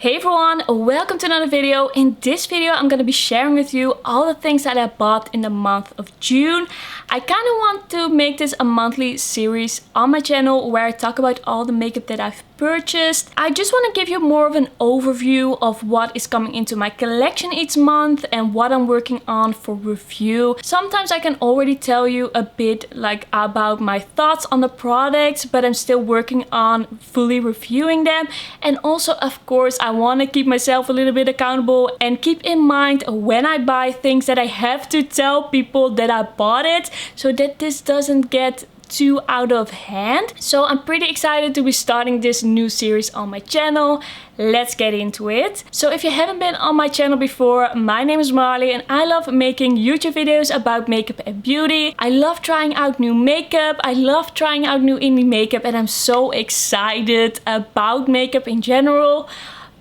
Hey everyone, welcome to another video. In this video I'm going to be sharing with you all the things that I bought in the month of June. I kind of want to make this a monthly series on my channel where I talk about all the makeup that I've purchased. I just want to give you more of an overview of what is coming into my collection each month and what I'm working on for review. Sometimes I can already tell you a bit about my thoughts on the products, but I'm still working on fully reviewing them. And also, of course, I want to keep myself a little bit accountable and keep in mind when I buy things that I have to tell people that I bought it, so that this doesn't get too out of hand. So I'm pretty excited to be starting this new series on my channel. Let's get into it. So if you haven't been on my channel before, my name is Marley and I love making YouTube videos about makeup and beauty. I love trying out new makeup. I love trying out new indie makeup and I'm so excited about makeup in general.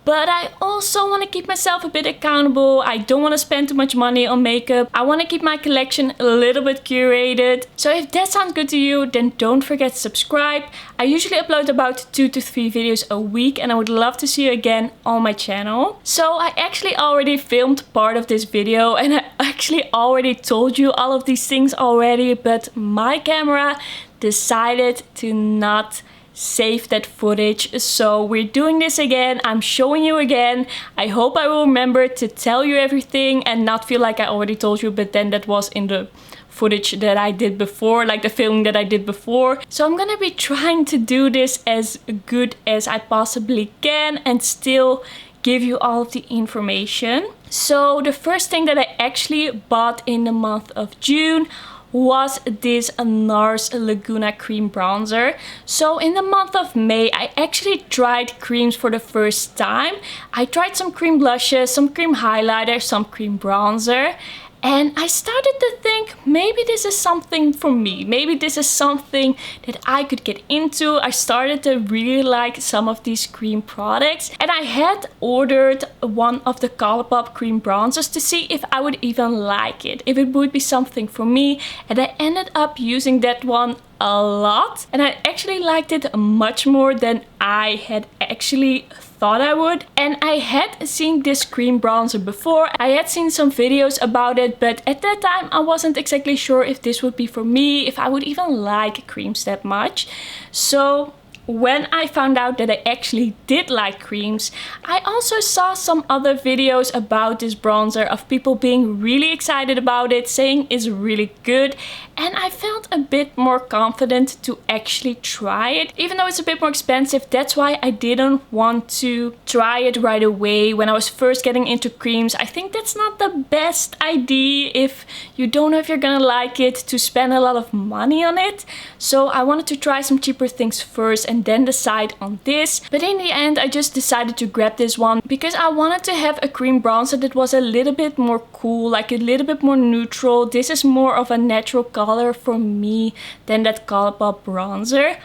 But I also want to keep myself a bit accountable. I don't want to spend too much money on makeup. I want to keep my collection a little bit curated. So if that sounds good to you, then don't forget to subscribe. I usually upload about 2 to 3 videos a week and I would love to see you again on my channel. So I actually already filmed part of this video and I actually already told you all of these things already, but my camera decided to not save that footage, so we're doing this again. I'm showing you again. I hope I will remember to tell you everything and not feel like I already told you, but then that was in the footage that I did before, like the filming that I did before. So I'm gonna be trying to do this as good as I possibly can and still give you all of the information. So the first thing that I actually bought in the month of June was this Nars Laguna cream bronzer. So in the month of May I actually tried creams for the first time. I tried some cream blushes, some cream highlighter, some cream bronzer. And I started to think maybe this is something for me. Maybe this is something that I could get into. I started to really like some of these cream products. And I had ordered one of the Colourpop cream bronzers to see if I would even like it. If it would be something for me. And I ended up using that one a lot. And I actually liked it much more than I had actually thought I would. And I had seen this cream bronzer before. I had seen some videos about it, but at that time I wasn't exactly sure if this would be for me, if I would even like creams that much. So when I found out that I actually did like creams, I also saw some other videos about this bronzer of people being really excited about it, saying it's really good. And I felt a bit more confident to actually try it. Even though it's a bit more expensive, that's why I didn't want to try it right away when I was first getting into creams. I think that's not the best idea if you don't know if you're gonna like it, to spend a lot of money on it. So I wanted to try some cheaper things first and then decide on this. But in the end I just decided to grab this one because I wanted to have a cream bronzer that was a little bit more cool, like a little bit more neutral. This is more of a natural color for me than that Colourpop bronzer.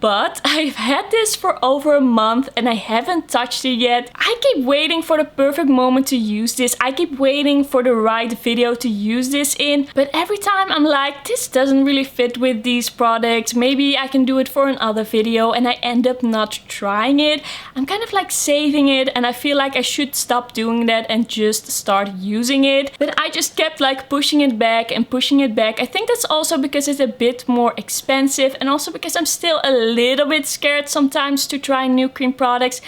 But I've had this for over a month and I haven't touched it yet. I keep waiting for the perfect moment to use this. I keep waiting for the right video to use this in. But every time I'm like, this doesn't really fit with these products. Maybe I can do it for another video, and I end up not trying it. I'm kind of like saving it and I feel like I should stop doing that and just start using it. But I just kept like pushing it back and pushing it back. I think that's also because it's a bit more expensive and also because I'm still a little bit scared sometimes to try new cream products.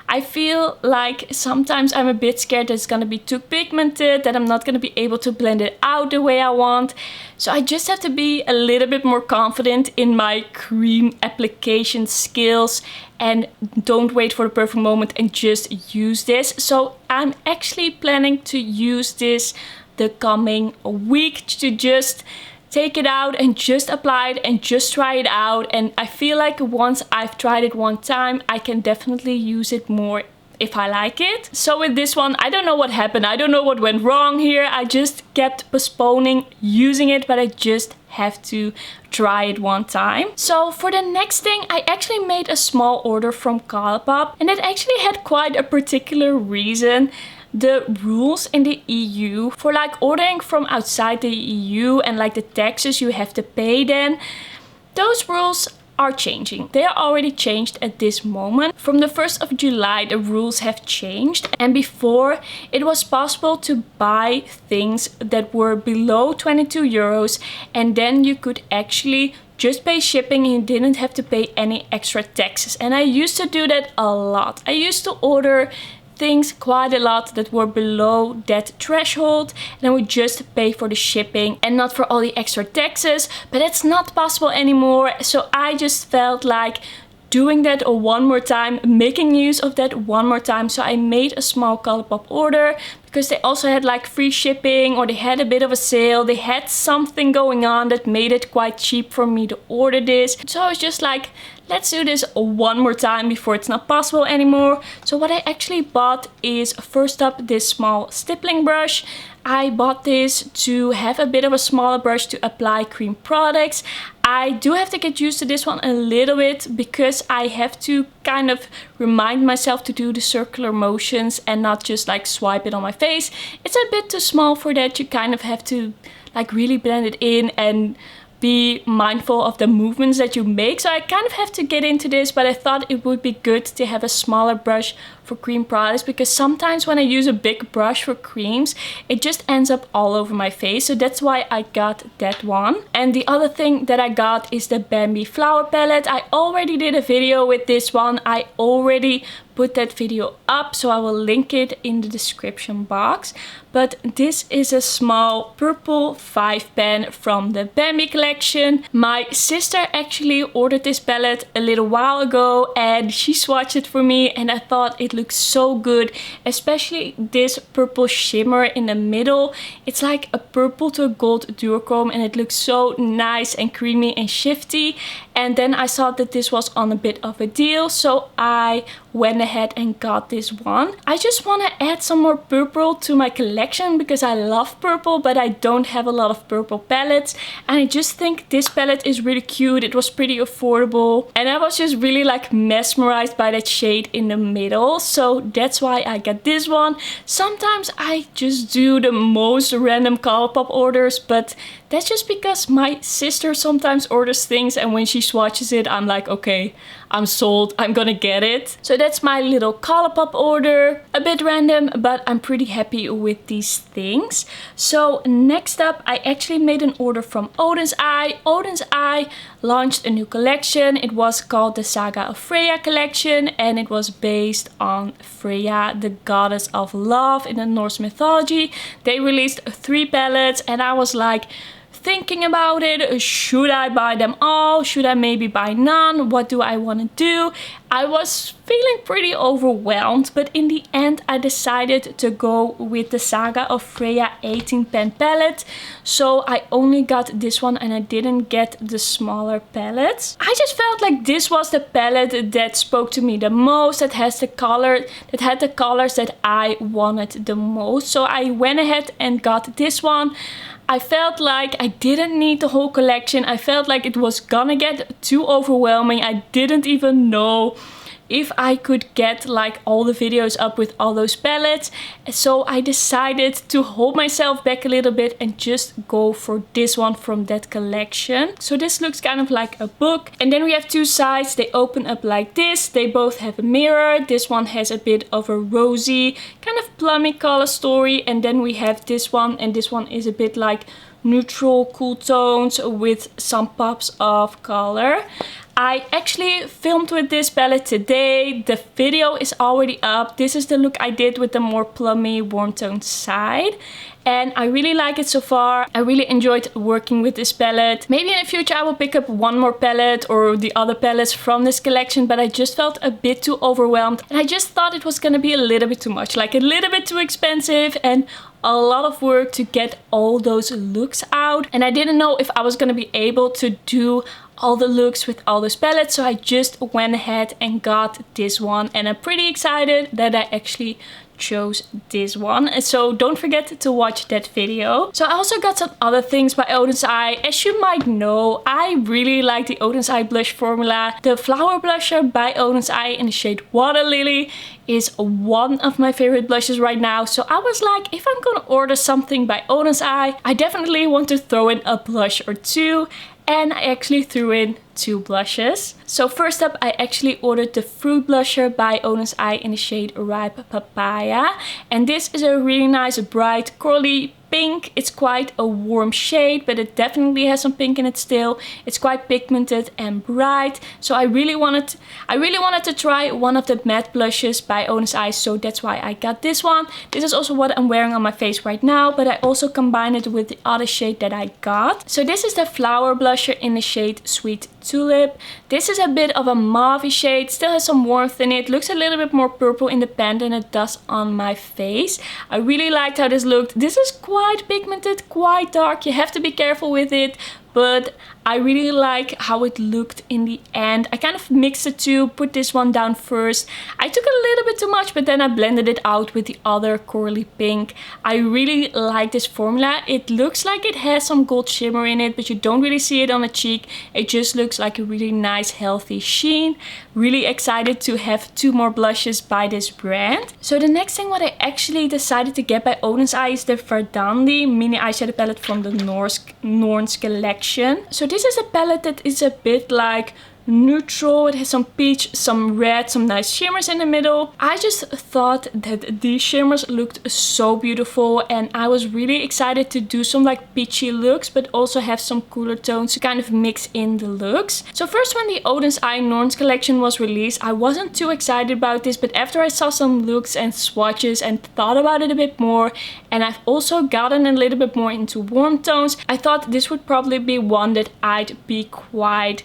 I feel like sometimes I'm a bit scared that it's gonna be too pigmented, that I'm not gonna be able to blend it out the way I want. So I just have to be a little bit more confident in my cream application skills and don't wait for the perfect moment and just use this. So I'm actually planning to use this the coming week to just take it out and just apply it and just try it out. And I feel like once I've tried it one time, I can definitely use it more if I like it. So with this one, I don't know what happened. I don't know what went wrong here. I just kept postponing using it, but I just have to try it one time. So for the next thing, I actually made a small order from Colourpop, and it actually had quite a particular reason. The rules in the EU for like ordering from outside the EU and like the taxes you have to pay then, those rules are changing. They are already changed at this moment. From the 1st of July, the rules have changed. And before, it was possible to buy things that were below 22 euros. And then you could actually just pay shipping and you didn't have to pay any extra taxes. And I used to do that a lot. I used to order things quite a lot that were below that threshold, and I would just pay for the shipping and not for all the extra taxes. But it's not possible anymore, so I just felt like doing that one more time, making use of that one more time. So I made a small Colourpop order because they also had like free shipping, or they had a bit of a sale. They had something going on that made it quite cheap for me to order this. So I was just like, let's do this one more time before it's not possible anymore. So what I actually bought is, first up, this small stippling brush. I bought this to have a bit of a smaller brush to apply cream products. I do have to get used to this one a little bit because I have to kind of remind myself to do the circular motions and not just like swipe it on my face. It's a bit too small for that. You kind of have to like really blend it in and be mindful of the movements that you make. So I kind of have to get into this, but I thought it would be good to have a smaller brush for cream products, because sometimes when I use a big brush for creams, it just ends up all over my face. So that's why I got that one. And the other thing that I got is the Bambi Flower Palette. I already did a video with this one. I already put that video up, so I will link it in the description box. But this is a small purple 5 pan from the Bambi collection. My sister actually ordered this palette a little while ago and she swatched it for me, and I thought it looks so good, especially this purple shimmer in the middle. It's like a purple to a gold duochrome, and it looks so nice and creamy and shifty. And then I saw that this was on a bit of a deal, so I went ahead and got this one. I just want to add some more purple to my collection because I love purple, but I don't have a lot of purple palettes, and I just think this palette is really cute. It was pretty affordable, and I was just really like mesmerized by that shade in the middle, so that's why I got this one. Sometimes I just do the most random Colourpop orders, but that's just because my sister sometimes orders things, and when she swatches it, I'm like, okay, I'm sold, I'm gonna get it. So that's my little Colourpop order. A bit random, but I'm pretty happy with these things. So next up, I actually made an order from Oden's Eye. Oden's Eye launched a new collection. It was called the Saga of Freja collection, and it was based on Freja, the goddess of love in the Norse mythology. They released 3 palettes, and I was like, thinking about it. Should I buy them all? Should I maybe buy none? What do I want to do? I was feeling pretty overwhelmed, but in the end I decided to go with the Saga of Freja 18 pan palette. So I only got this one and I didn't get the smaller palettes. I just felt like this was the palette that spoke to me the most, that has the color, that had the colors that I wanted the most. So I went ahead and got this one. I felt like I didn't need the whole collection. I felt like it was gonna get too overwhelming. I didn't even know if I could get like all the videos up with all those palettes. So I decided to hold myself back a little bit and just go for this one from that collection. So this looks kind of like a book, and then we have 2 sides. They open up like this. They both have a mirror. This one has a bit of a rosy kind of plummy color story, and then we have this one, and this one is a bit like neutral cool tones with some pops of color. I actually filmed with this palette today. The video is already up. This is the look I did with the more plummy warm tone side, and I really like it so far. I really enjoyed working with this palette. Maybe in the future I will pick up one more palette or the other palettes from this collection, but I just felt a bit too overwhelmed, and I just thought it was gonna be a little bit too much, like a little bit too expensive and a lot of work to get all those looks out, and I didn't know if I was gonna be able to do all the looks with all those palettes. So I just went ahead and got this one, and I'm pretty excited that I actually chose this one. And so don't forget to watch that video. So I also got some other things by Oden's Eye. As you might know, I really like the Oden's Eye blush formula. The flower blusher by Oden's Eye in the shade Water Lily is one of my favorite blushes right now. So I was like, if I'm gonna order something by Oden's Eye, I definitely want to throw in a blush or two. And I actually threw in two blushes. So first up, I actually ordered the Fruit Blusher by Oden's Eye in the shade Ripe Papaya. And this is a really nice bright corally pink. It's quite a warm shade, but it definitely has some pink in it still. It's quite pigmented and bright. So I really wanted to try one of the matte blushes by Oden's Eye, so that's why I got this one. This is also what I'm wearing on my face right now, but I also combined it with the other shade that I got. So this is the Flower Blusher in the shade Sweet Tulip. This is a bit of a mauve shade, still has some warmth in it. Looks a little bit more purple in the pan than it does on my face. I really liked how this looked. This is quite pigmented, quite dark. You have to be careful with it, but I really like how it looked in the end. I kind of mixed the two, put this one down first. I took a little bit too much, but then I blended it out with the other corally pink. I really like this formula. It looks like it has some gold shimmer in it, but you don't really see it on the cheek. It just looks like a really nice healthy sheen. Really excited to have two more blushes by this brand. So the next thing what I actually decided to get by Oden's Eye is the Verdandi mini eyeshadow palette from the Norns collection. So this is a palette that is a bit like neutral. It has some peach, some red, some nice shimmers in the middle. I just thought that these shimmers looked so beautiful, and I was really excited to do some like peachy looks, but also have some cooler tones to kind of mix in the looks. So first, when the Oden's Eye Norns collection was released, I wasn't too excited about this, but after I saw some looks and swatches and thought about it a bit more, and I've also gotten a little bit more into warm tones, I thought this would probably be one that I'd be quite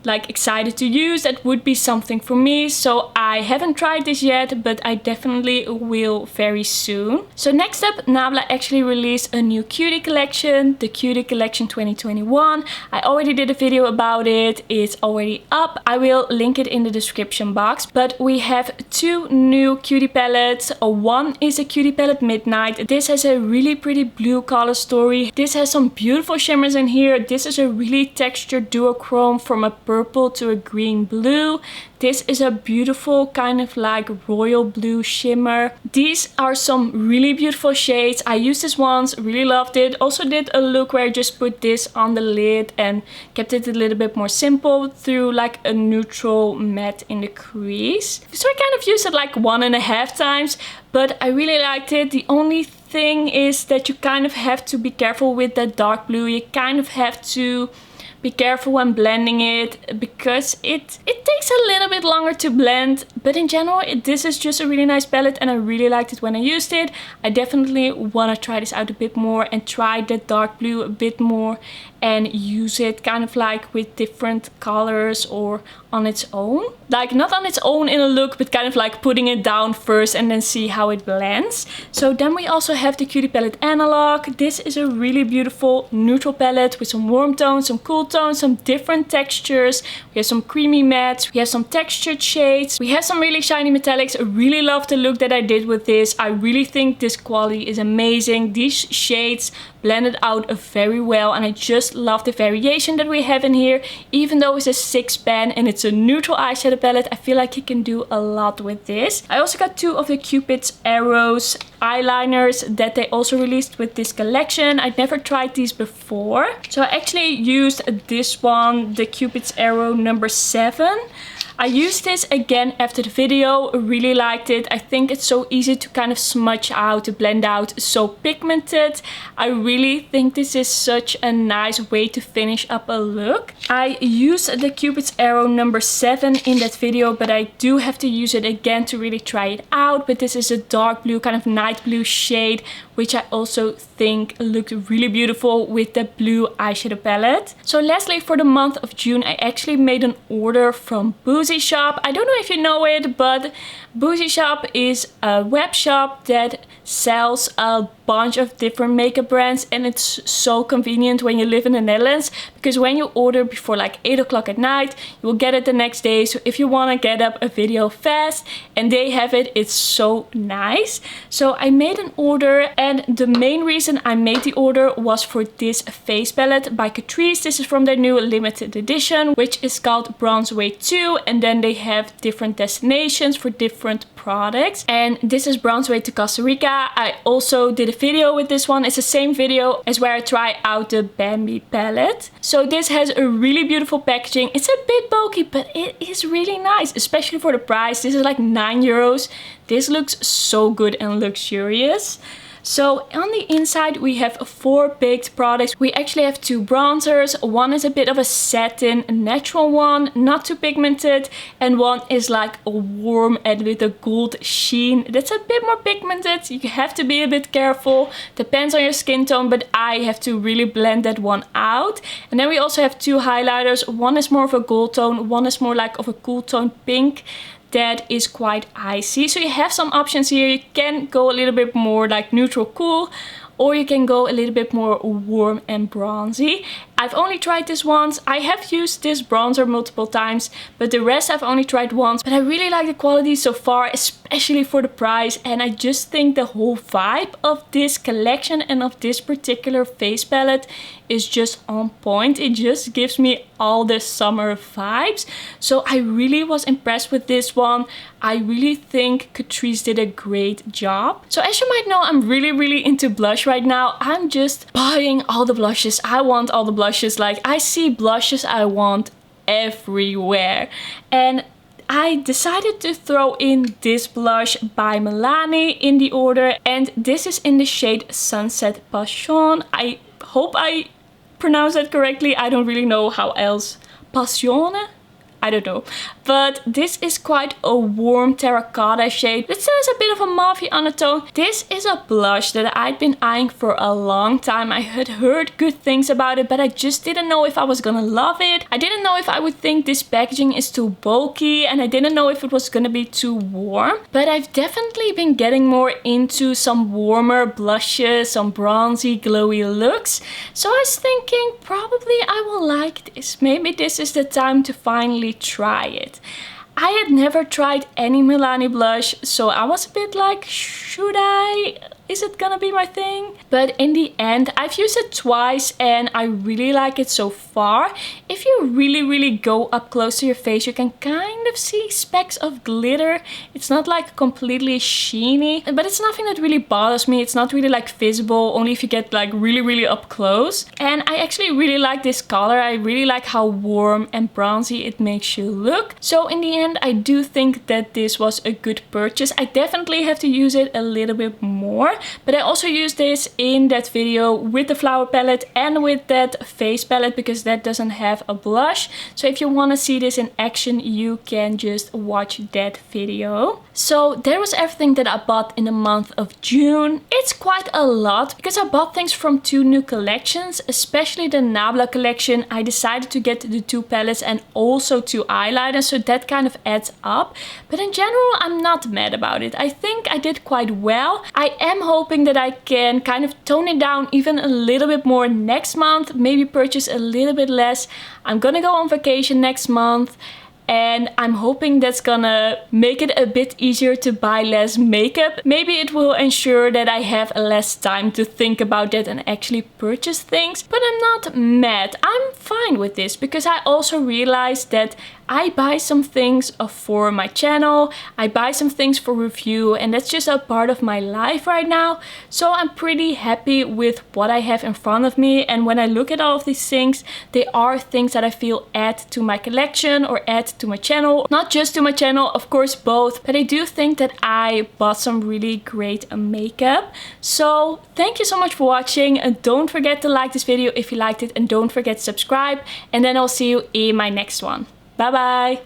like excited to use. That would be something for me. So I haven't tried this yet, but I definitely will very soon. So next up, Nabla actually released a new Cutie collection, the Cutie collection 2021. I already did a video about it. It's already up. I will link it in the description box. But we have two new Cutie palettes. One is a Cutie palette Midnight. This has a really pretty blue color story. This has some beautiful shimmers in here. This is a really textured duochrome from a purple to a green blue. This is a beautiful kind of like royal blue shimmer. These are some really beautiful shades. I used this once, really loved it. Also did a look where I just put this on the lid and kept it a little bit more simple through like a neutral matte in the crease. So I kind of used it like 1.5 times, but I really liked it. The only thing is that you kind of have to be careful with that dark blue. You kind of have to be careful when blending it, because it takes a little bit longer to blend. But in general, this is just a really nice palette, and I really liked it when I used it. I definitely want to try this out a bit more and try the dark blue a bit more and use it kind of like with different colors or on its own. Like not on its own in a look, but kind of like putting it down first and then see how it blends. So then we also have the Cutie palette Analogue. This is a really beautiful neutral palette with some warm tones, some cool tones, some different textures. We have some creamy mattes, we have some textured shades, we have some really shiny metallics. I really love the look that I did with this. I really think this quality is amazing. These shades blended out very well, and I just love the variation that we have in here. Even though it's a 6-pan and it's a neutral eyeshadow palette, I feel like you can do a lot with this. I also got two of the Cupid's Arrows eyeliners that they also released with this collection. I'd never tried these before, so I actually used this one, the Cupid's Arrow number 7. I used this again after the video, really liked it. I think it's so easy to kind of smudge out, to blend out, so pigmented. I really think this is such a nice way to finish up a look. I used the Cupid's Arrow number 7 in that video, but I do have to use it again to really try it out. But this is a dark blue, kind of night blue shade, which I also think looked really beautiful with the blue eyeshadow palette. So lastly, for the month of June, I actually made an order from Boozy Shop. I don't know if you know it, but Boozy Shop is a web shop that sells a bunch of different makeup brands, and it's so convenient when you live in the Netherlands, because when you order before like 8 o'clock at night, you will get it the next day. So if you want to get up a video fast and they have it, it's so nice. So I made an order, and the main reason I made the order was for this face palette by Catrice. This is from their new limited edition, which is called Bronze Weight 2, and then they have different destinations for different products. And this is Bronze Weight to Costa Rica. I also did a video with this one is the same video as where I try out the Bambi palette. So this has a really beautiful packaging. It's a bit bulky, but it is really nice, especially for the price. This is like 9 euros. This looks so good and luxurious. So on the inside we have 4 baked products. We actually have 2 bronzers. One is a bit of a satin natural one, not too pigmented, and one is like a warm and with a gold sheen that's a bit more pigmented. You have to be a bit careful, depends on your skin tone, but I have to really blend that one out. And then we also have 2 highlighters. One is more of a gold tone, one is more like of a cool tone pink. That is quite icy. So you have some options here. You can go a little bit more like neutral cool, or you can go a little bit more warm and bronzy. I've only tried this once. I have used this bronzer multiple times, but the rest I've only tried once. But I really like the quality so far, especially for the price. And I just think the whole vibe of this collection and of this particular face palette is just on point. It just gives me all the summer vibes. So I really was impressed with this one. I really think Catrice did a great job. So as you might know, I'm really into blush right now. I'm just buying all the blushes. I want all the blushes. Like, I see blushes I want everywhere. And I decided to throw in this blush by Milani in the order. And this is in the shade Sunset Passione. I hope I pronounced that correctly. I don't really know how else. Passione? I don't know. But this is quite a warm terracotta shade. It has a bit of a mauvey undertone. This is a blush that I'd been eyeing for a long time. I had heard good things about it, but I just didn't know if I was gonna love it. I didn't know if I would think this packaging is too bulky, and I didn't know if it was gonna be too warm. But I've definitely been getting more into some warmer blushes, some bronzy, glowy looks. So I was thinking probably I will like this. Maybe this is the time to finally try it. I had never tried any Milani blush, so I was a bit like, should I? Is it gonna be my thing? But in the end, I've used it twice and I really like it so far. If you really go up close to your face, you can kind of see specks of glitter. It's not like completely sheeny, but it's nothing that really bothers me. It's not really like visible, only if you get like really up close. And I actually really like this color. I really like how warm and bronzy it makes you look. So in the end, I do think that this was a good purchase. I definitely have to use it a little bit more. But I also used this in that video with the flower palette and with that face palette because that doesn't have a blush. So if you want to see this in action, you can just watch that video. So that was everything that I bought in the month of June. It's quite a lot because I bought things from 2 new collections, especially the Nabla collection. I decided to get the 2 palettes and also 2 eyeliners, so that kind of adds up. But in general, I'm not mad about it. I think I did quite well. I am hoping that I can kind of tone it down even a little bit more next month, maybe purchase a little bit less. I'm gonna go on vacation next month, and I'm hoping that's gonna make it a bit easier to buy less makeup. Maybe it will ensure that I have less time to think about that and actually purchase things. But I'm not mad. I'm fine with this because I also realized that I buy some things for my channel, I buy some things for review, and that's just a part of my life right now. So I'm pretty happy with what I have in front of me, and when I look at all of these things, they are things that I feel add to my collection or add to my channel. Not just to my channel, of course both, but I do think that I bought some really great makeup. So thank you so much for watching, and don't forget to like this video if you liked it, and don't forget to subscribe, and then I'll see you in my next one. Bye bye!